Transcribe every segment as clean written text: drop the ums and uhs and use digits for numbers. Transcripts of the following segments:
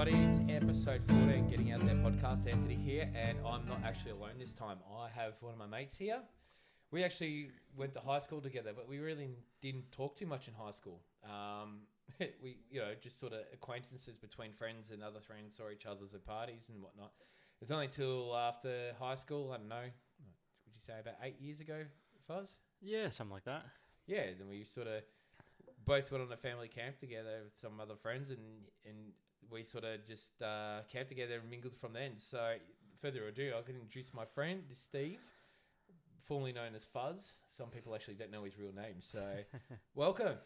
everybody. It's episode 14, Getting Out There podcast. Anthony here, and I'm not actually alone this time. I have one of my mates here. We actually went to high school together, but we really didn't talk too much in high school. We, just sort of acquaintances between friends, and other friends saw each other's at parties and whatnot. It's only till after high school, I don't know, would you say about 8 years ago, Fuzz? Yeah, something like that. Yeah, then we sort of both went on a family camp together with some other friends, and we sort of just camped together and mingled from then. So, further ado, I can introduce my friend, Steve, formerly known as Fuzz. Some people actually don't know his real name, so welcome.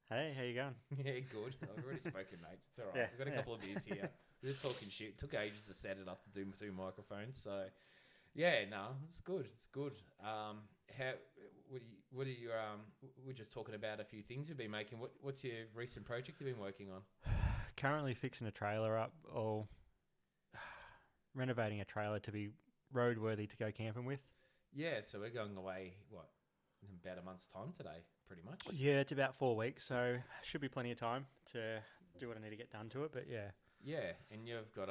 Hey, how you going? Yeah, good. I've already spoken, mate. It's all right. Yeah, We've got a couple of beers here. We're just talking shit. It took ages to set it up to do two microphones, so yeah, no, it's good. It's good. We're just talking about a few things you've been making. What's your recent project you've been working on? Currently fixing a trailer up, or renovating a trailer to be roadworthy to go camping with. Yeah, so we're going away, in about a month's time today, pretty much? Yeah, it's about 4 weeks, so should be plenty of time to do what I need to get done to it, but yeah. Yeah, and you've got,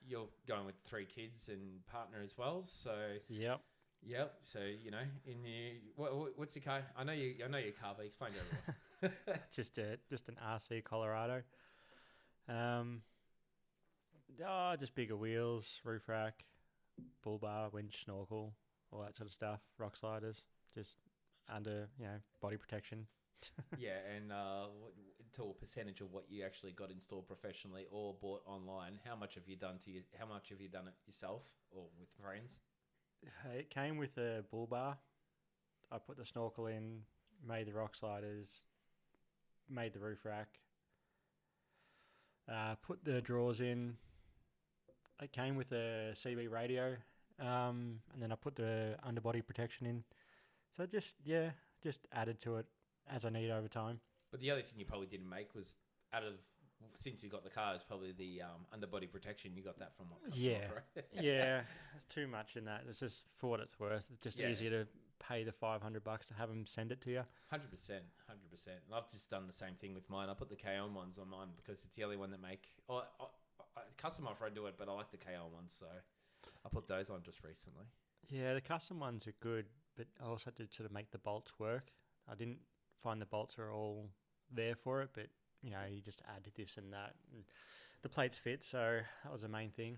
you're going with 3 kids and partner as well, so... Yep. So what's your car? I know your car, but explain to everyone. just an RC Colorado. Just bigger wheels, roof rack, bull bar, winch, snorkel, all that sort of stuff. Rock sliders, just under body protection. Yeah, and to a percentage of what you actually got installed professionally or bought online. How much have you done it yourself or with friends? It came with a bull bar. I put the snorkel in, made the rock sliders, made the roof rack, put the drawers in. It came with a CB radio, and then I put the underbody protection in. So just added to it as I need over time. But the other thing you probably didn't make was since you got the car, is probably the underbody protection. You got that from what? Right? Yeah, it's too much in that. It's just for what it's worth. It's just easier to pay the $500 to have them send it to you. 100%. I've just done the same thing with mine. I put the K-On ones on mine because it's the only one that make. Custom off-road do it, but I like the K-On ones, so I put those on just recently. Yeah, the custom ones are good, but I also had to sort of make the bolts work. I didn't find the bolts are all there for it, but you just add this and that, and the plates fit, so that was the main thing.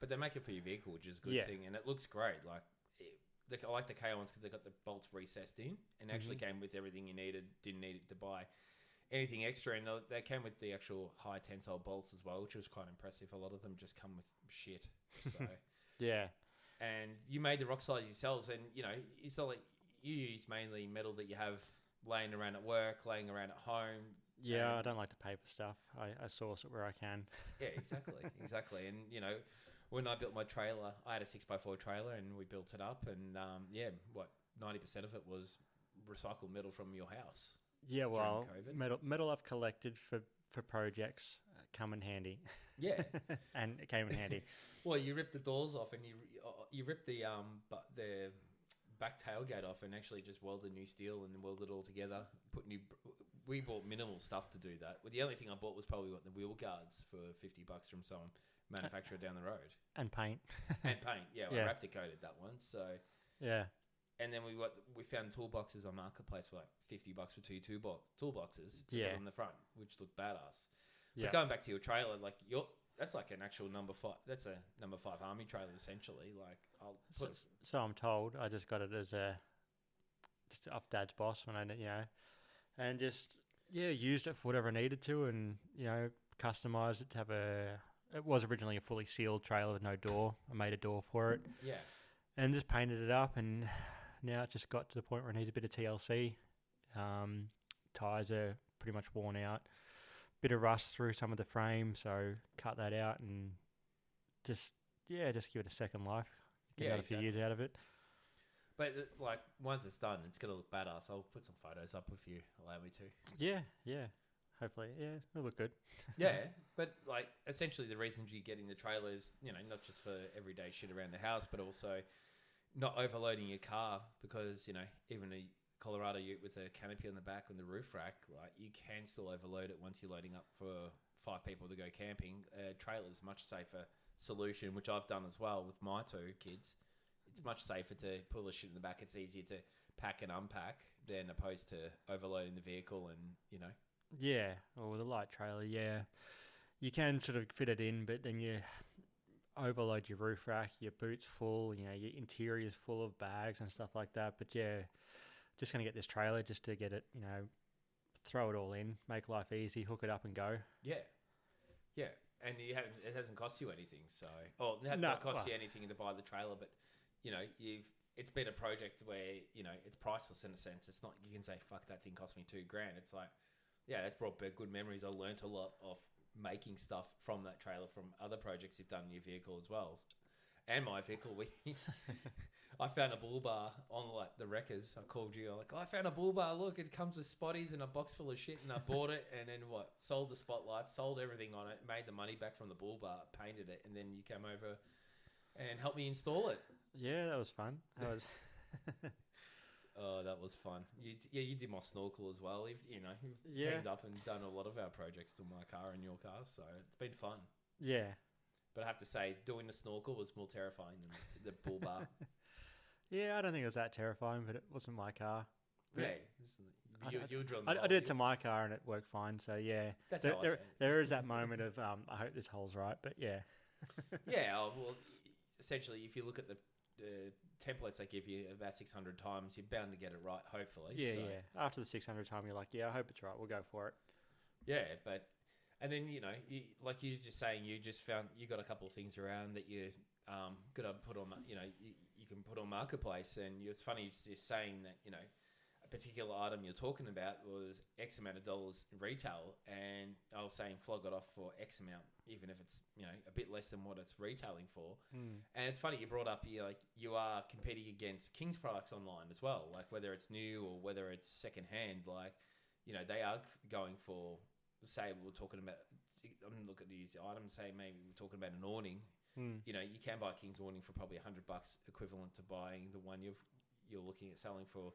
But they make it for your vehicle, which is a good thing, and it looks great. I like the K ones because they got the bolts recessed in, and actually came with everything you needed. Didn't need it to buy anything extra, and they came with the actual high tensile bolts as well, which was quite impressive. A lot of them just come with shit. So yeah. And you made the rock slides yourselves, and it's not like you use mainly metal that you have laying around at work, laying around at home. Yeah, I don't like to pay for stuff. I source it where I can. Yeah, exactly. And, when I built my trailer, I had a 6x4 trailer and we built it up. And, 90% of it was recycled metal from your house. Yeah, well, metal I've collected for projects come in handy. Yeah. And it came in handy. Well, you ripped the doors off and you ripped the back tailgate off and actually just welded new steel and welded it all together. We bought minimal stuff to do that. Well, the only thing I bought was probably the wheel guards for $50 from some manufacturer down the road. And paint. I Raptor coated that one. So yeah. And then we found toolboxes on Marketplace for like $50 for 2 toolboxes to put on the front, which looked badass. Yeah. But going back to your trailer, that's like an actual number 5. That's a number 5 army trailer essentially. So I'm told. I just got it as just off Dad's boss when and just used it for whatever I needed to, and customized it to have It was originally a fully sealed trailer with no door. I made a door for it. Yeah. And just painted it up, and now it just got to the point where it needs a bit of TLC. Tires are pretty much worn out. Bit of rust through some of the frame, so cut that out and just give it a second life. Get a few years out of it. But once it's done, it's gonna look badass. I'll put some photos up if you allow me to. Yeah. Hopefully, it'll look good. Yeah, but essentially the reason you're getting the trailer is, not just for everyday shit around the house, but also not overloading your car because, even Colorado ute with a canopy on the back and the roof rack, like you can still overload it once you're loading up for 5 people to go camping. Trailer's a much safer solution, which I've done as well with my 2 kids. It's much safer to pull the shit in the back. It's easier to pack and unpack than opposed to overloading the vehicle and, you know. Yeah, or with a light trailer, yeah. You can sort of fit it in, but then you overload your roof rack, your boot's full, you know, your interior's full of bags and stuff like that. But yeah, just going to get this trailer just to get it, you know, throw it all in, make life easy, hook it up and go. Yeah. Yeah. And it hasn't cost you anything, so... Or it hasn't cost you anything to buy the trailer, but, you know, it's been a project where, you know, it's priceless in a sense. It's not, you can say, fuck, that thing cost me $2,000. It's like, yeah, that's brought back good memories. I learnt a lot of making stuff from that trailer from other projects you've done in your vehicle as well. And my vehicle, I found a bull bar on like the wreckers. I called you. I'm like, I found a bull bar. Look, it comes with spotties and a box full of shit. And I bought it and then sold the spotlights, sold everything on it, made the money back from the bull bar, painted it. And then you came over and helped me install it. Yeah, that was fun. That was... Oh, that was fun. You did my snorkel as well. You've teamed up and done a lot of our projects to my car and your car. So it's been fun. Yeah. But I have to say, doing the snorkel was more terrifying than the bull bar. Yeah, I don't think it was that terrifying, but it wasn't my car. But yeah, you were drilling. I did it to my car and it worked fine. So yeah, that's there is that moment of I hope this hole's right, but yeah. Yeah, well, essentially, if you look at the templates they give you about 600 times, you're bound to get it right. Hopefully, yeah, so. Yeah. After the 600 time, you're like, yeah, I hope it's right. We'll go for it. Yeah, but. And then, you know, like you just saying, you just found you got a couple of things around that you got to put on, you know, you can put on Marketplace. And it's funny just saying that, you know, a particular item you're talking about was X amount of dollars retail. And I was saying flog it off for X amount, even if it's, you know, a bit less than what it's retailing for. And it's funny you brought up, you are competing against King's products online as well, like whether it's new or whether it's secondhand, like, you know, they are going for... Say we're talking about, I'm looking to use the item. Say maybe we're talking about an awning. You know, you can buy a King's awning for probably $100, equivalent to buying the one you're looking at selling for,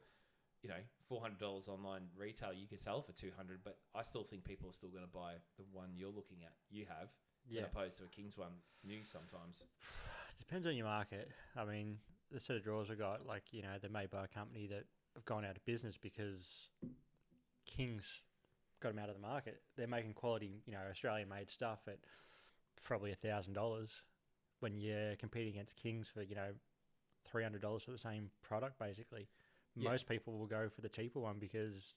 you know, $400 online retail. You could sell it for $200, but I still think people are still going to buy the one you're looking at. You have, as opposed to a King's one new sometimes. Depends on your market. I mean, the set of drawers I got, like, you know, they're made by a company that have gone out of business because King's got them out of the market. They're making quality, you know, Australian-made stuff at probably $1,000 when you're competing against King's for, you know, $300 for the same product, basically. Yeah. Most people will go for the cheaper one because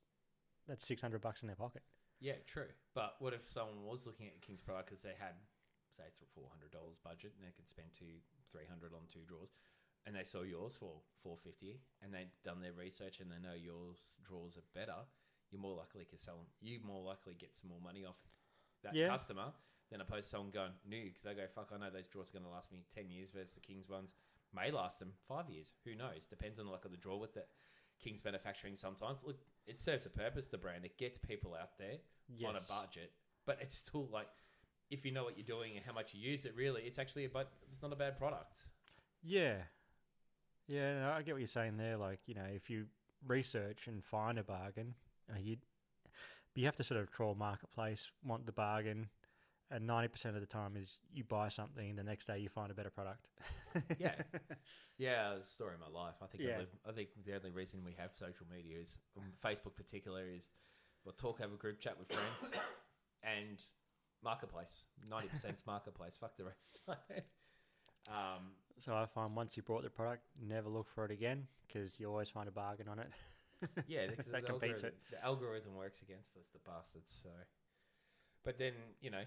that's $600 in their pocket. Yeah, true. But what if someone was looking at a King's product because they had, say, $400 budget and they could spend $300 on 2 drawers, and they saw yours for $450 and they've done their research and they know yours drawers are better, you're more likely to sell them. You more likely get some more money off that customer than opposed to someone going new because they go, fuck, I know those drawers are going to last me 10 years versus the King's ones may last them 5 years. Who knows? Depends on the luck of the drawer with the King's manufacturing sometimes. Look, it serves a purpose, the brand. It gets people out there on a budget, but it's still like, if you know what you're doing and how much you use it, really, it's actually it's not a bad product. Yeah. Yeah, no, I get what you're saying there. Like, you know, if you research and find a bargain, you have to sort of trawl Marketplace, want the bargain, and 90% of the time is you buy something and the next day you find a better product. Yeah, the story of my life. I think the only reason we have social media is Facebook, particular, is we'll talk, have a group chat with friends, and Marketplace. 90% is Marketplace. Fuck the rest. So I find once you bought the product, never look for it again because you always find a bargain on it. Yeah, because that competes it. The algorithm works against us, the bastards. So, but then, you know,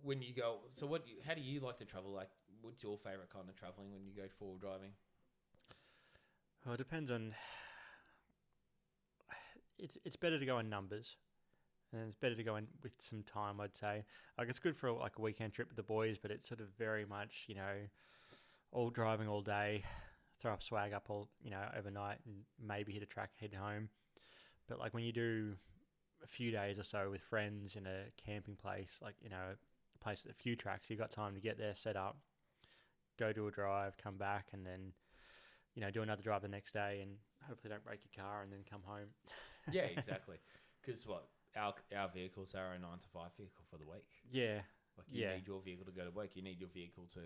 when you go, so how do you like to travel? Like, what's your favorite kind of traveling when you go forward driving? Well, it depends on. It's better to go in numbers, and it's better to go in with some time. I'd say, like, it's good for like a weekend trip with the boys, but it's sort of very much, you know, all driving all day. Throw up swag up all, you know, overnight and maybe hit a track, head home. But like when you do a few days or so with friends in a camping place, like, you know, a place with a few tracks, you got time to get there, set up, go do a drive, come back, and then, you know, do another drive the next day and hopefully don't break your car and then come home. Yeah, exactly. Because our vehicles are a 9 to 5 vehicle for the week. Yeah, Like you need your vehicle to go to work. You need your vehicle to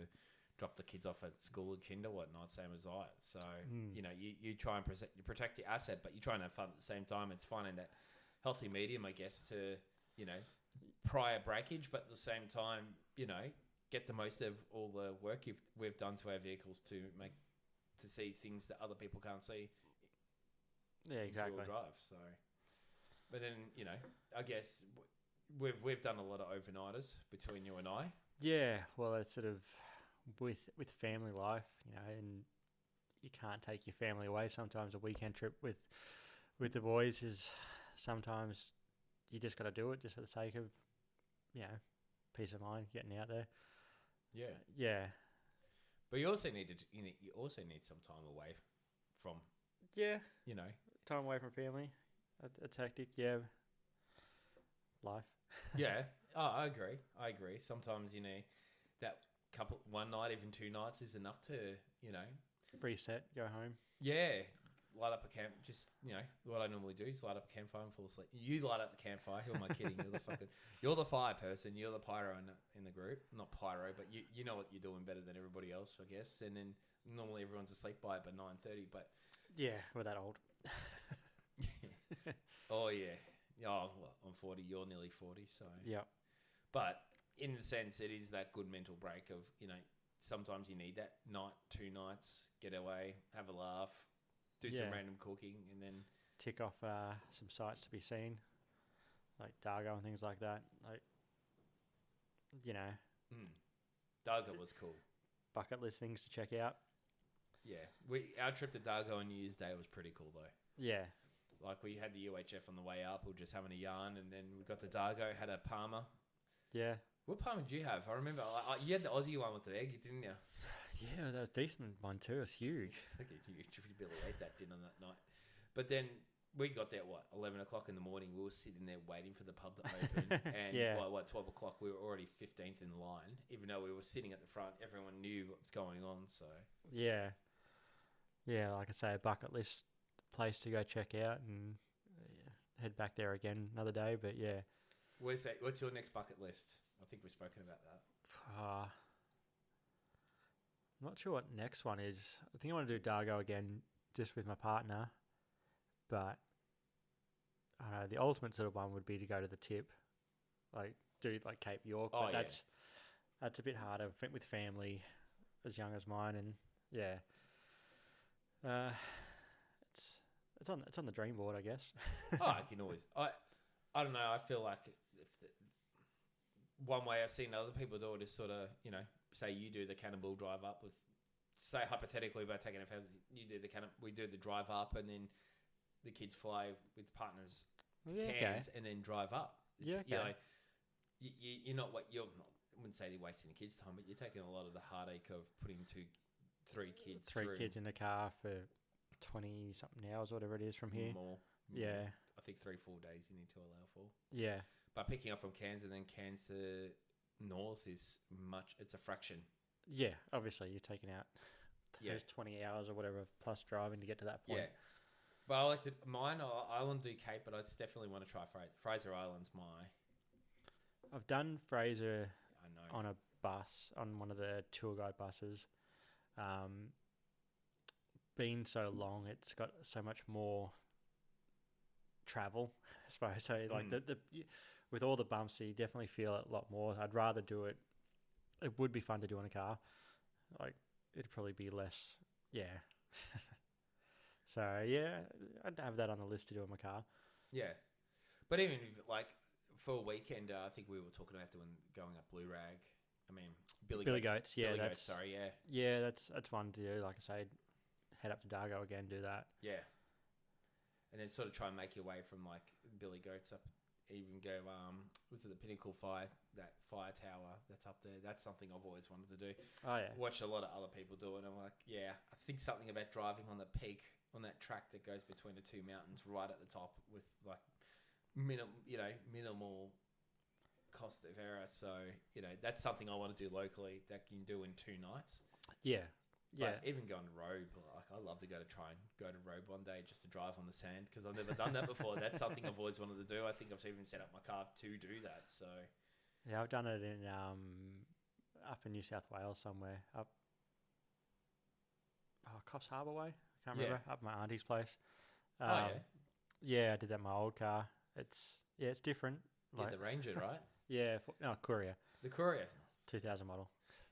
drop the kids off at school and kinder, whatnot. Same as I. So you try and protect your asset, but you try and have fun at the same time. It's finding that healthy medium, I guess, to prior breakage, but at the same time, get the most of all the work we've done to our vehicles to see things that other people can't see. Yeah, exactly. Drive. So, but then I guess we've done a lot of overnighters between you and I. Yeah, well, it's sort of with family life, and you can't take your family away. Sometimes a weekend trip with the boys is sometimes you just got to do it just for the sake of peace of mind, getting out there. Yeah. But you also need some time away from. Yeah. Time away from family. It's hectic. Yeah. Life. Yeah. Oh, I agree. Sometimes that one night, even 2 nights, is enough to reset, go home. Yeah. Light up a camp. Just what I normally do is light up a campfire and fall asleep. You light up the campfire. Who am I kidding? You're the fire person. You're the pyro in the group. Not pyro, but you know what you're doing better than everybody else, I guess. And then normally everyone's asleep by 9:30. But yeah, we're that old. Oh yeah. Oh, well, I'm 40. You're nearly 40. So yeah. But in the sense, it is that good mental break of sometimes you need that night, 2 nights, get away, have a laugh. Do some random cooking and then tick off some sites to be seen, like Dargo and things like that. Like, Dargo was cool. Bucket list things to check out. Yeah, our trip to Dargo on New Year's Day was pretty cool though. Yeah, like we had the UHF on the way up. We were just having a yarn, and then we got to Dargo, had a Palmer. Yeah. What Palmer did you have? I remember you had the Aussie one with the egg, didn't you? Yeah, that was a decent one too. It was huge. It's like you barely ate that dinner that night. But then we got there, 11 o'clock in the morning. We were sitting there waiting for the pub to open. And by 12 o'clock, we were already 15th in line. Even though we were sitting at the front, everyone knew what was going on. So yeah. Yeah, like I say, a bucket list place to go check out and head back there again another day. But yeah. What's your next bucket list? I think we've spoken about that. I'm not sure what next one is. I think I want to do Dargo again just with my partner. But I don't know, the ultimate sort of one would be to go to the tip. Like do like Cape York. But that's a bit harder with family as young as mine, and it's on the dream board, I guess. I can always I don't know, I feel like one way I've seen other people do it is sort of, say you do the Cannonball drive up with, say hypothetically about taking a family, we do the drive up and then the kids fly with partners to Cairns and then drive up. You're not I wouldn't say you're wasting the kids' time, but you're taking a lot of the heartache of putting three kids in the car for 20 something hours, whatever it is from here. More. Yeah. I think 3-4 days you need to allow for. Yeah. But picking up from Cairns and then Cairns to North it's a fraction. Yeah, obviously you're taking out those 20 hours or whatever plus driving to get to that point. Yeah. But I like to, I want to do Cape, but I definitely want to try Fraser Island's I've done Fraser I know. on a bus, on one of the tour guide buses. Been so long, it's got so much more travel, I suppose. So like with all the bumps, you definitely feel it a lot more. I'd rather do it. It would be fun to do in a car. Like it'd probably be less. Yeah. So yeah, I'd have that on the list to do in my car. Yeah, but even if, like for a weekend, I think we were talking about going up Blue Rag. I mean Billy Goats. Yeah, yeah, that's one to do. Like I say, head up to Dargo again, do that. Yeah, and then sort of try and make your way from like Billy Goats up. Even go, was it the Pinnacle Fire, that fire tower that's up there? That's something I've always wanted to do. Oh yeah. Watch a lot of other people do it, and I'm like, I think something about driving on the peak on that track that goes between the two mountains, right at the top, with like minimal cost of error. So that's something I want to do locally that you can do in 2 nights. Yeah. Yeah. But even going to Robe, like I love to go to Robe one day just to drive on the sand because I've never done that before. That's something I've always wanted to do. I think I've even set up my car to do that. So Yeah, I've done it in up in New South Wales somewhere. Up Coffs Harbour way. I can't remember. Up at my auntie's place. yeah, Yeah, I did that in my old car. It's different. yeah, the Ranger, right? Yeah, Courier, The Courier, 2000 model.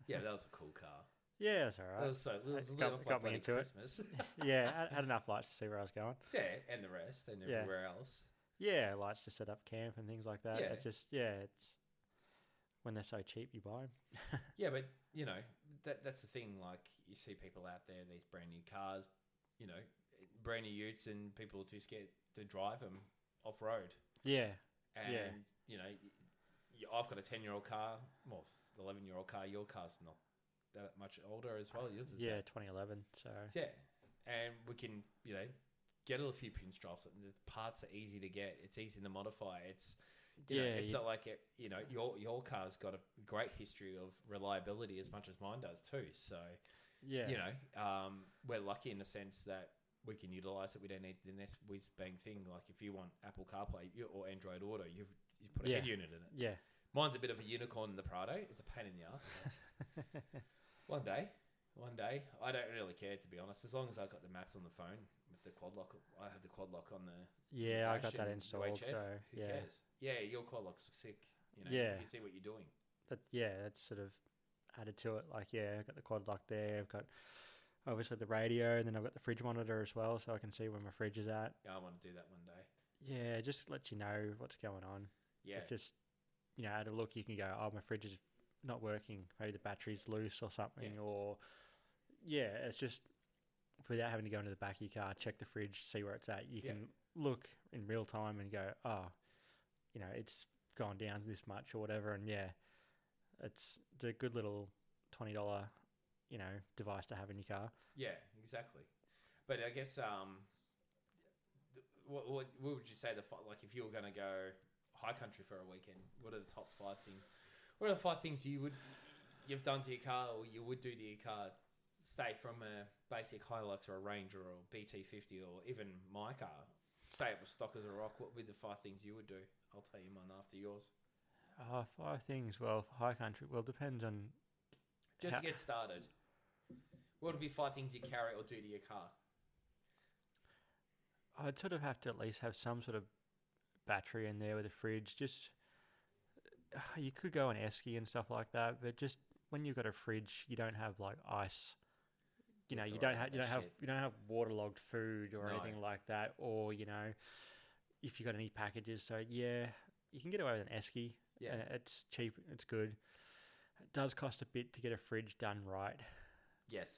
yeah, that was a cool car. Yeah, it's all It right. was so it was It lit got- up got like me bloody into it. Christmas. Yeah, I had enough lights to see where I was going. Yeah, and the rest and Yeah. everywhere else. Yeah, lights to set up camp and things like that. Yeah. It's just it's when they're so cheap, you buy them. Yeah, but you know that's the thing. Like you see people out there, these brand new cars, you know, brand new Utes, and people are too scared to drive them off road. Yeah, And Yeah. you know, I've got a 10-year-old car, well, 11-year-old car. Your car's not that much older as well. Yours is yeah, about- 2011. So yeah, and we can get a few pinstripes. The parts are easy to get. It's easy to modify. It's it's not like your car's got a great history of reliability as much as mine does too. So yeah, we're lucky in the sense that we can utilize it. We don't need the next whiz bang thing. Like if you want Apple CarPlay or Android Auto, you put a head unit in it. yeah. Mine's a bit of a unicorn in the Prado. It's a pain in the ass. But one day, I don't really care to be honest. As long as I got the maps on the phone with the quad lock, I have the quad lock on the. Yeah, I dash got that and installed. UHF. So Who cares? Yeah, your quad lock's sick. Yeah. you can see what you're doing. that's sort of added to it. Like, yeah, I've got the quad lock there. I've got obviously the radio, and then I've got the fridge monitor as well, so I can see where my fridge is at. Yeah, I want to do that one day. Yeah, just let you know what's going on. Yeah, It's just, at a look, you can go, oh, my fridge is not working. Maybe the battery's loose or something. Yeah. Or, it's just without having to go into the back of your car, check the fridge, see where it's at. You Yeah. can look in real time and go, oh, it's gone down this much or whatever. And it's a good little $20, device to have in your car. yeah, exactly. But I guess what would you say like if you were going to go high country for a weekend? What are the top 5 things? What are the 5 things you've done to your car or you would do to your car? Say from a basic Hilux or a Ranger or a BT50 or even my car. Say it was stock as a rock. What would be the 5 things you would do? I'll tell you mine after yours. 5 things. Well, high country. Well, depends on. Just to get started. What would be 5 things you carry or do to your car? I'd sort of have to at least have some sort of battery in there with a fridge. Just you could go on esky and stuff like that, but just when you've got a fridge, you don't have like ice. You have to you worry don't about have that you don't have waterlogged food or No. anything like that, or if you got any packages. So you can get away with an esky. Yeah. It's cheap. It's good. It does cost a bit to get a fridge done right. Yes.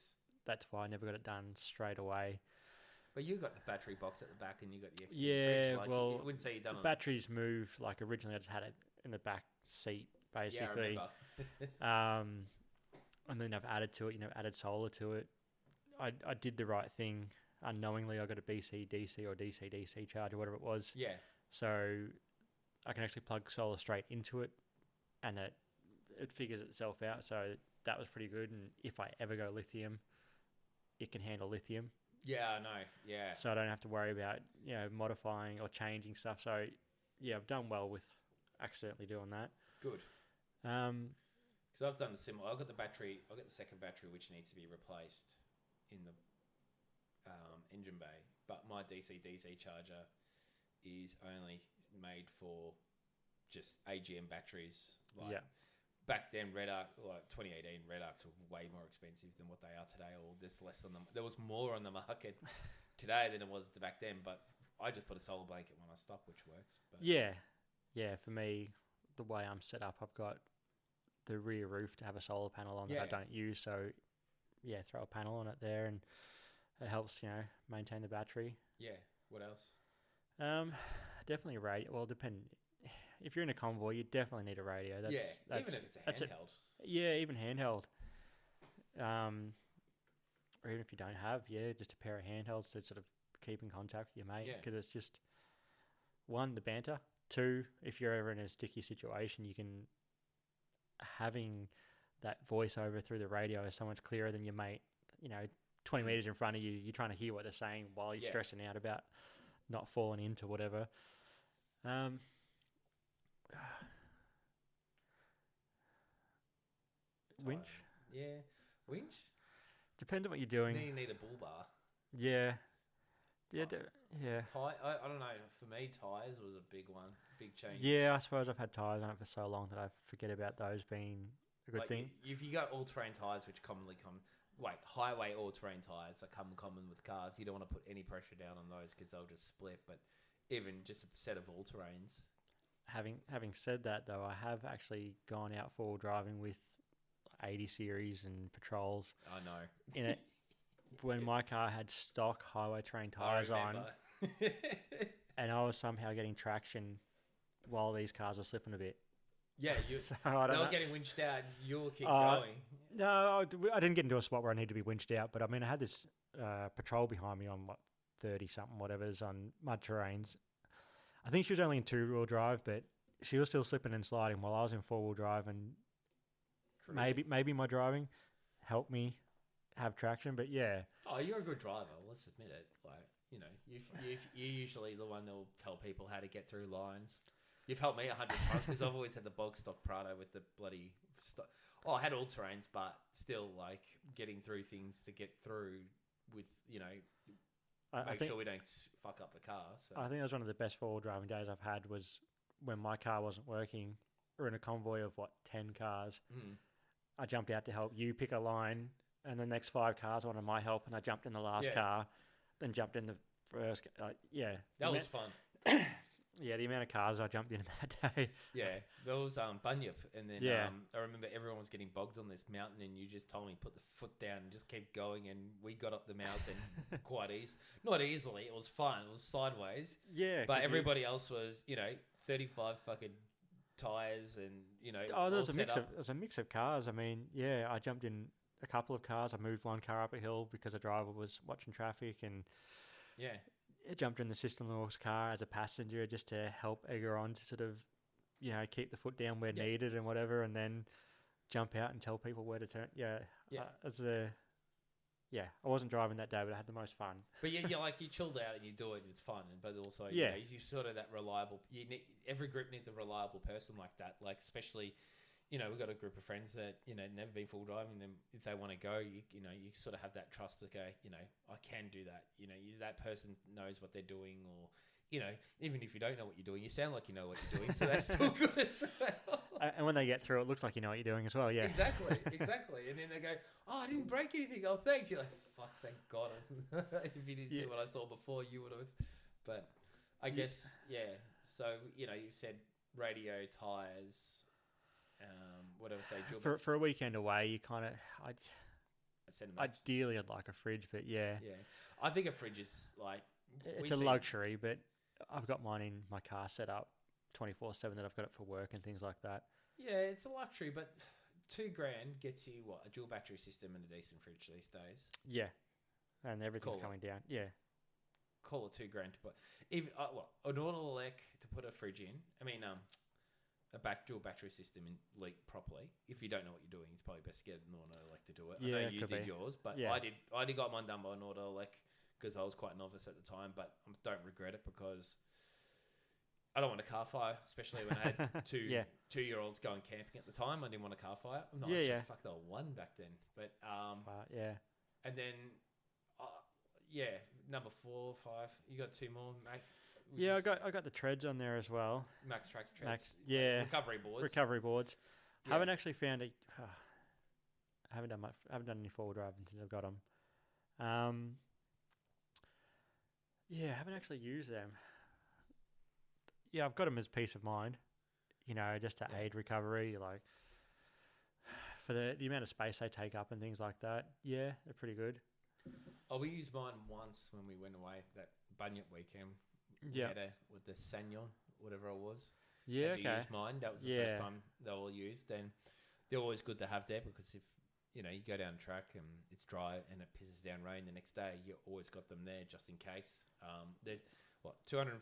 That's why I never got it done straight away. But you got the battery box at the back and you got the extra Yeah, fridge. Like, well, I wouldn't say you've done The it. batteries move. Like originally, I just had it in the back seat, Yeah, I basically. remember. And then I've added to it. Added solar to it. I did the right thing. Unknowingly, I got a BC DC or DC DC charger, whatever it was. Yeah. So I can actually plug solar straight into it, and it figures itself out. So that was pretty good. And if I ever go lithium, it can handle lithium. Yeah, I know. Yeah. So I don't have to worry about modifying or changing stuff. So I've done well with accidentally doing that. Good. Because I've done the similar. I've got the battery. I've got the second battery which needs to be replaced in the engine bay. But my DC charger is only made for just AGM batteries. Like, back then, Red Arc, like 2018, Red Arcs were way more expensive than what they are today, or there's less on them. There was more on the market today than it was back then, but I just put a solar blanket when I stop, which works. But for me, the way I'm set up, I've got the rear roof to have a solar panel on that I don't use, so throw a panel on it there, and it helps maintain the battery. Yeah. What else? Definitely a radio. Well, if you're in a convoy, you definitely need a radio. That's even if it's a handheld. Even handheld. Or even if you don't have, just a pair of handhelds to sort of keep in contact with your mate. Yeah. Because it's just, 1, the banter. 2, if you're ever in a sticky situation, having that voiceover through the radio is so much clearer than your mate 20 meters in front of you, you're trying to hear what they're saying while you're stressing out about not falling into whatever. Winch? Yeah. Winch? Depends on what you're doing. And then you need a bull bar. Yeah. Yeah. Yeah. I don't know. For me, tyres was a big one. Big change. Yeah, I suppose I've had tyres on it for so long that I forget about those being a good thing. If you got all-terrain tyres, which commonly highway all-terrain tyres are common with cars. You don't want to put any pressure down on those because they'll just split. But even just a set of all-terrains. Having said that, though, I have actually gone out four-wheel driving with 80 series and patrols. I know. In it, when my car had stock highway terrain tyres on, and I was somehow getting traction while these cars were slipping a bit. Yeah, so they were getting winched out. You were keep going. No, I didn't get into a spot where I needed to be winched out. But I mean, I had this patrol behind me on 30 something whatever's on mud terrains. I think she was only in 2-wheel drive, but she was still slipping and sliding while I was in 4-wheel drive, and maybe my driving helped me have traction. But yeah. Oh, you're a good driver. Let's admit it. You're usually the one that'll tell people how to get through lines. You've helped me 100 times because I've always had the bog stock Prado with the bloody stuff. Oh, I had all terrains, but still, getting through things to get through with, make sure we don't fuck up the car. So. I think that was one of the best 4-wheel driving days I've had was when my car wasn't working. We're in a convoy of, 10 cars. Mm. I jumped out to help you pick a line, and the next 5 cars wanted my help, and I jumped in the last car, then jumped in the first. That was fun. Yeah, the amount of cars I jumped in that day. Yeah, there was Bunyip, and then I remember everyone was getting bogged on this mountain, and you just told me put the foot down and just keep going, and we got up the mountain not easily. It was fun. It was sideways. Yeah, but everybody else was 35 fucking tires, and there's a mix of cars. I mean, yeah, I jumped in a couple of cars. I moved one car up a hill because a driver was watching traffic, and I jumped in the sister-in-law's car as a passenger just to help egg her on to sort of, keep the foot down where needed and whatever, and then jump out and tell people where to turn. I wasn't driving that day, but I had the most fun. But you chilled out and you do it and it's fun. But also, you sort of that reliable. Every group needs a reliable person like that. Especially, we've got a group of friends that never been full driving. Then if they want to go, you sort of have that trust to go. I can do that. That person knows what they're doing, or even if you don't know what you're doing, you sound like you know what you're doing. So that's still good as well. And when they get through, it looks like you know what you're doing as well. Yeah, exactly. And then they go, "Oh, I didn't break anything. Oh, thanks." You're like, "Fuck, thank God." If you didn't see what I saw before, you would have. But I guess, So you said radio, tires. Whatever. Say for a weekend away, you kind of ideally I'd like a fridge, but yeah, I think a fridge is it's a luxury, but I've got mine in my car set up 24/7 that I've got it for work and things like that. Yeah, it's a luxury, but $2,000 gets you a dual battery system and a decent fridge these days. Yeah, and everything's coming down. Yeah, call it $2,000 to put even an Autolec to put a fridge in. I mean, a dual battery system in leak properly. If you don't know what you're doing, it's probably best to get an Autolec to do it. Yeah, I know you did yours, but I did got mine done by an Autolec because I was quite novice at the time, but I don't regret it because I don't want a car fire, especially when I had two-year-olds going camping at the time. I didn't want a car fire. No, fuck, they were 1 back then. But and then number 4, 5. You got 2 more, mate. I got the treads on there as well. Max Trax treads. Recovery boards. Yeah. Haven't actually found I haven't done any 4-wheel driving since I've got them. I haven't actually used them. Yeah, I've got them as peace of mind. Just to aid recovery, for the amount of space they take up and things like that. Yeah, they're pretty good. Oh, we used mine once when we went away that Bunyip weekend. Yeah, with the Sanyon, whatever it was. Yeah, okay. Use mine. That was the first time they were used. Then they're always good to have there because if you go down the track and it's dry and it pisses down rain the next day, you always got them there just in case. They're $250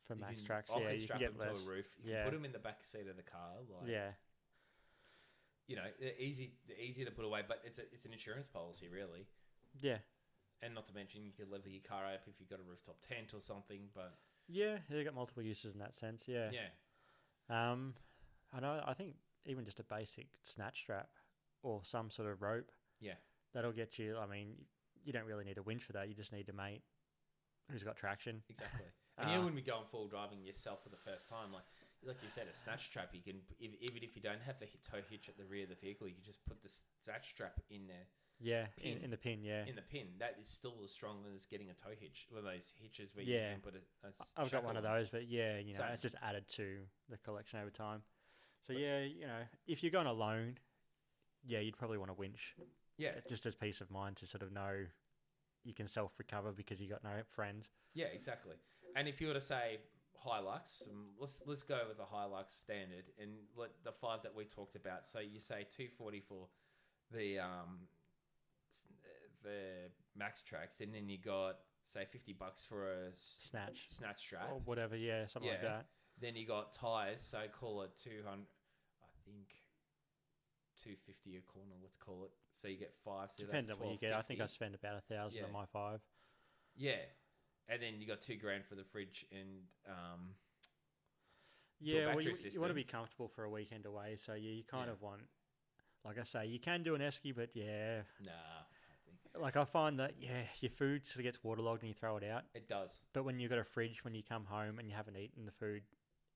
for Max Trax. You can strap them to a roof. You can put them in the back seat of the car. they're easier to put away, but it's an insurance policy really. Yeah. And not to mention, you can level your car up if you've got a rooftop tent or something. But Yeah, they got multiple uses in that sense. Yeah. yeah, I know. I think even just a basic snatch strap or some sort of rope. Yeah. That'll get you. I mean, you don't really need a winch for that. You just need a mate who's got traction. exactly. And you wouldn't be going full driving yourself for the first time. Like you said, a snatch strap. You can even if you don't have the tow hitch at the rear of the vehicle, you can just put the snatch strap in there. Yeah, Pin. in the pin. Yeah. In the pin, that is still as strong as getting a tow hitch. One of those hitches where Yeah. you can put I've got one of those, but yeah, Same. it's just added to the collection over time. So yeah, if you're going alone, yeah, you'd probably want a winch. Yeah, Just as peace of mind to sort of know you can self-recover because you got no friends. yeah, exactly. And if you were to say Hilux, let's go with the Hilux standard and let the 5 that we talked about. So you say 240 for the Max Tracks, and then you got say $50 for a Snatch. strap. Or whatever, yeah, something like Yeah. that. Then you got tires, so call it 200. I think 250 a corner. Let's call it. So you get 5. So Depends that's on what you get. I think I 1250. spend about 1,000 Yeah. on my 5. Yeah, and then you got $2,000 for the fridge and Yeah, well, battery you want to system. be comfortable for a weekend away, so you kind Yeah. of want, like I say, you can do an esky, but yeah, nah. I think like I find that your food sort of gets waterlogged and you throw it out. it does. But when you've got a fridge, when you come home and you haven't eaten the food,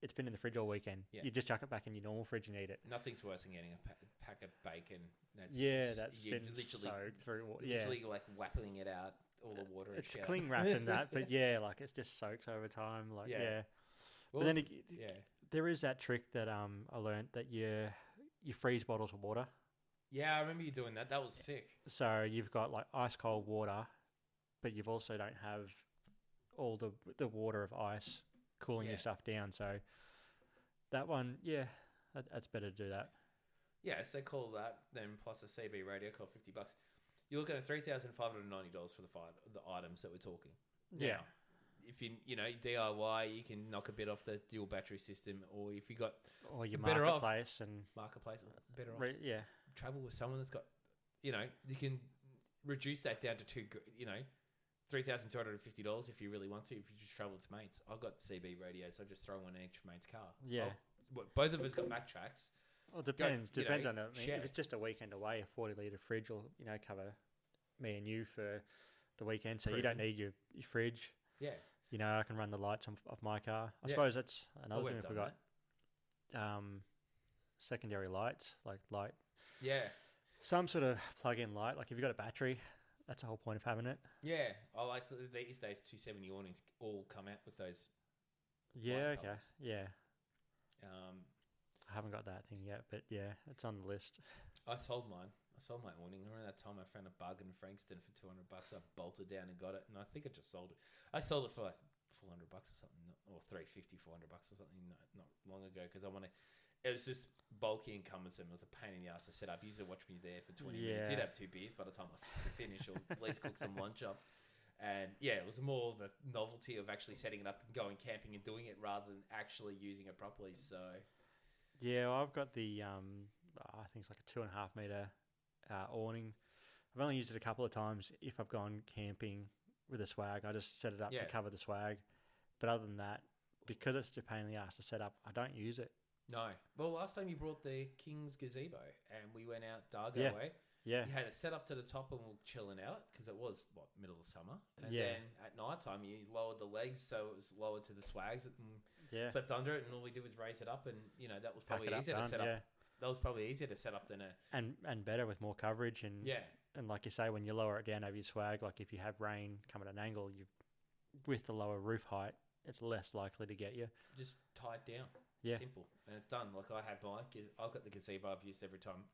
it's been in the fridge all weekend. Yeah. You just chuck it back in your normal fridge and eat it. Nothing's worse than getting a pack of bacon. That's That's you're been soaked through water. Yeah, literally like whapping it out, all the water. and it's shit out. cling wrapped in that, but yeah, like it's just soaks over time. Like Yeah. but Well, then yeah, there is that trick that I learnt that you freeze bottles of water. yeah. I remember you doing that. That was sick. So you've got like ice cold water, but you've also don't have all the water of ice cooling Yeah. your stuff down. So that one, that's better to do that. Yeah, so call that then plus a CB radio cost $50. You're looking at $3,590 for the items that we're talking. Yeah. Now, if you DIY, you can knock a bit off the dual battery system, or if you got Or your Better off. marketplace and marketplace, better off yeah, travel with someone that's got, you can reduce that down to $3,250 if you really want to. If you just travel with mates, I've got CB radios. I just throw one in each mate's car. Yeah. Both of us got Mac Tracks. well, it depends. you know, Depends on it. I mean, share. if it's just a weekend away, a 40-litre fridge will cover me and you for the weekend. So you don't Proven. need your fridge. Yeah, I can run the lights off my car. I Yeah. suppose that's well, another we've thing I done forgot. Secondary lights, like light. that. Yeah. Some sort of plug-in light, like if you've got a battery, that's the whole point of having it. Yeah, I like these days 270 awnings all come out with those. Yeah, Light okay. colours. Yeah. Um, I haven't got that thing yet, but yeah, it's on the list. I sold mine. I sold my awning. Around that time, I found a bug in Frankston for $200. I bolted down and got it, and I think I just sold it. I sold it for like $400 or something, or $350, $400 or something, not long ago, because I want to. It was just bulky and cumbersome. It was a pain in the ass to set up. You used to watch me there for 20 minutes. You'd Yeah. have 2 beers by the time I finish, or at least cook some lunch up. And yeah, it was more the novelty of actually setting it up and going camping and doing it rather than actually using it properly. So Yeah, well, I've got the I think it's like a 2.5 meter awning. I've only used it a couple of times if I've gone camping with a swag. I just set it up Yeah. to cover the swag. But other than that, because it's a pain in the ass to set up, I don't use it. no. Well, last time you brought the King's gazebo and we went out Dargo Yeah. way. Yeah, You had it set up to the top and we were chilling out because it was middle of summer. And Yeah. then at night time you lowered the legs so it was lower to the swags and yeah. slept under it, and all we did was raise it up, and that was Pack probably it up, easier to done, set yeah. up. That was probably easier to set up than a And better with more coverage and yeah. And like you say, when you lower it down over your swag, like if you have rain come at an angle, with the lower roof height, it's less likely to get you. Just tie it down. Yeah. Simple. And it's done. Like I've got the gazebo I've used every time.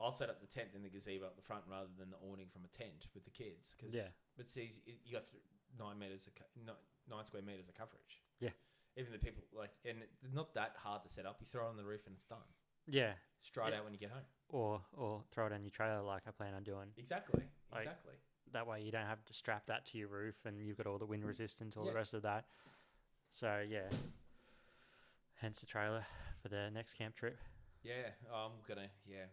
I'll set up the tent in the gazebo at the front rather than the awning from a tent with the kids. Cause Yeah. It's easy. You got 9 square meters of coverage. Yeah. Even the people and it's not that hard to set up. You throw it on the roof and it's done. Yeah. Straight Yeah. out when you get home. Or throw it on your trailer like I plan on doing. Exactly. Like- Exactly. That way you don't have to strap that to your roof and you've got all the wind resistance, all the Yeah. rest of that. So yeah. Hence the trailer for the next camp trip. Yeah, I'm gonna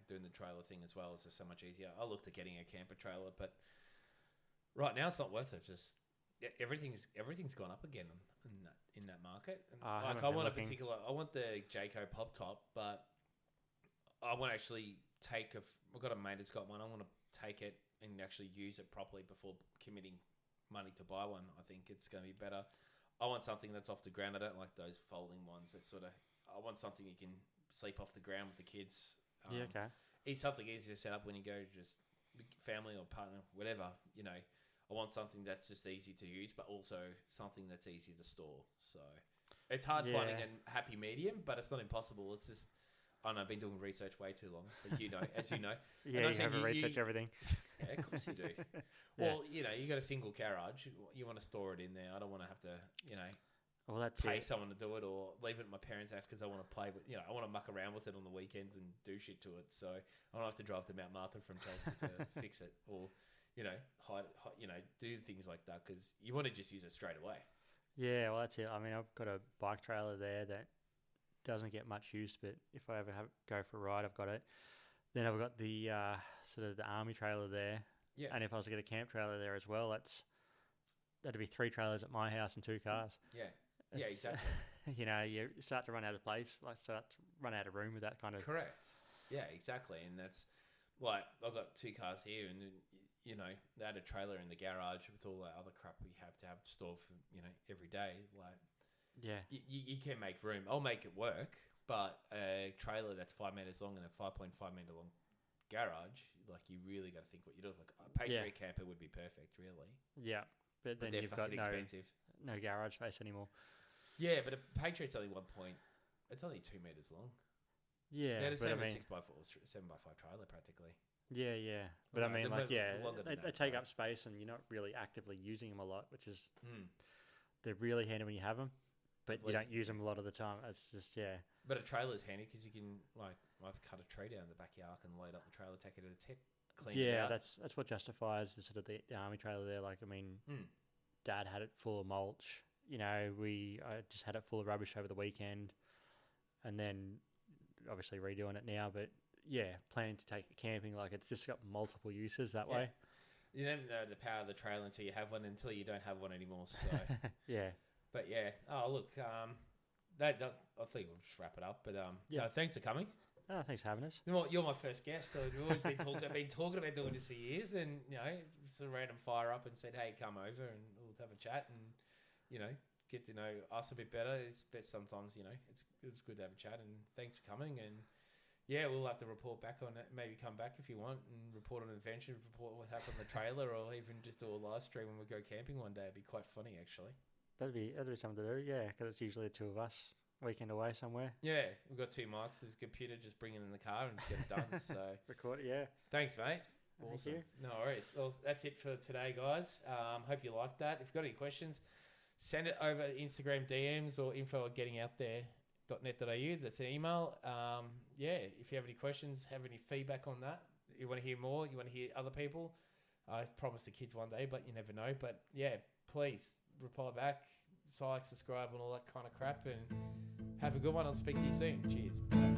doing the trailer thing as well. It's just so much easier. I looked at getting a camper trailer, but right now it's not worth it. Just everything's gone up again in that market. And I like haven't I been want looking. I want the Jayco pop top, but I want to actually I've got a mate that's got one. I want to take it and actually use it properly before committing money to buy one. I think it's going to be better. I want something that's off the ground. I don't like those folding ones. I want something you can sleep off the ground with the kids. Yeah, okay. It's something easy to set up when you go just family or partner, whatever. I want something that's just easy to use, but also something that's easy to store. So it's hard finding a happy medium, but it's not impossible. It's just I know I've been doing research way too long, but as you know, Yeah, you have to research everything. Yeah, of course you do. Well, you got a single garage. You want to store it in there. I don't want to have to, Well, that's pay it. someone to do it or leave it at my parents' house because I want to play with, I want to muck around with it on the weekends and do shit to it. So I don't have to drive to Mount Martha from Chelsea to fix it or, hide, do things like that because you want to just use it straight away. Yeah, well, that's it. I mean, I've got a bike trailer there that doesn't get much use, but if I ever go for a ride, I've got it. Then I've got the sort of the army trailer there. Yeah. And if I was to get a camp trailer there as well, that'd be 3 trailers at my house and 2 cars. Yeah. Yeah, exactly. You start to run out of place, start to run out of room with that kind of. Correct. Yeah, exactly. And that's like I've got 2 cars here, and they had a trailer in the garage with all that other crap we have to have stored for every day. Like, yeah, you can make room. I'll make it work, but a trailer that's 5 meters long and a 5.5 meter long garage, like you really got to think what you do. Like a Patriot camper would be perfect, really. Yeah, but then they're you've got expensive. no garage space anymore. Yeah, but a Patriot's only 1 point. It's only 2 meters long. Yeah, they're the same but as 6x4, 7x5 trailer practically. Yeah. But No, I mean, they that, take up space, and you're not really actively using them a lot, which is they're really handy when you have them, but you don't use them a lot of the time. It's just But a trailer's handy because you can I've cut a tree down in the backyard and load up the trailer, take it to the tip, clean it out. that's what justifies the sort of the army trailer there. Like, I mean, Dad had it full of mulch. I just had it full of rubbish over the weekend, and then obviously redoing it now. But planning to take it camping, like it's just got multiple uses that way. You never know the power of the trailer until you have one, until you don't have one anymore. So yeah. But oh look, I think we'll just wrap it up. But no, thanks for coming. Oh, thanks for having us. You're my first guest. We've always been talking about doing this for years, and sort of random fire up and said, hey, come over and we'll have a chat and get to know us a bit better. It's best sometimes, it's good to have a chat, and thanks for coming. And we'll have to report back on it. Maybe come back if you want and report on an adventure, report what happened on the trailer, or even just do a live stream when we go camping one day. It'd be quite funny, actually. That'd be something to do, because it's usually the 2 of us weekend away somewhere. Yeah, we've got 2 mics. There's a computer, just bring it in the car and get it done. So record it, Thanks, mate. Awesome. Thank you. No worries. Well, that's it for today, guys. Hope you liked that. If you've got any questions, send it over Instagram DMs or info@gettingouthere.net.au. That's an email. If you have any questions, have any feedback on that, you want to hear more, you want to hear other people, I promise the kids one day, but you never know. But please reply back, like, subscribe, and all that kind of crap. And have a good one. I'll speak to you soon. Cheers. Bye.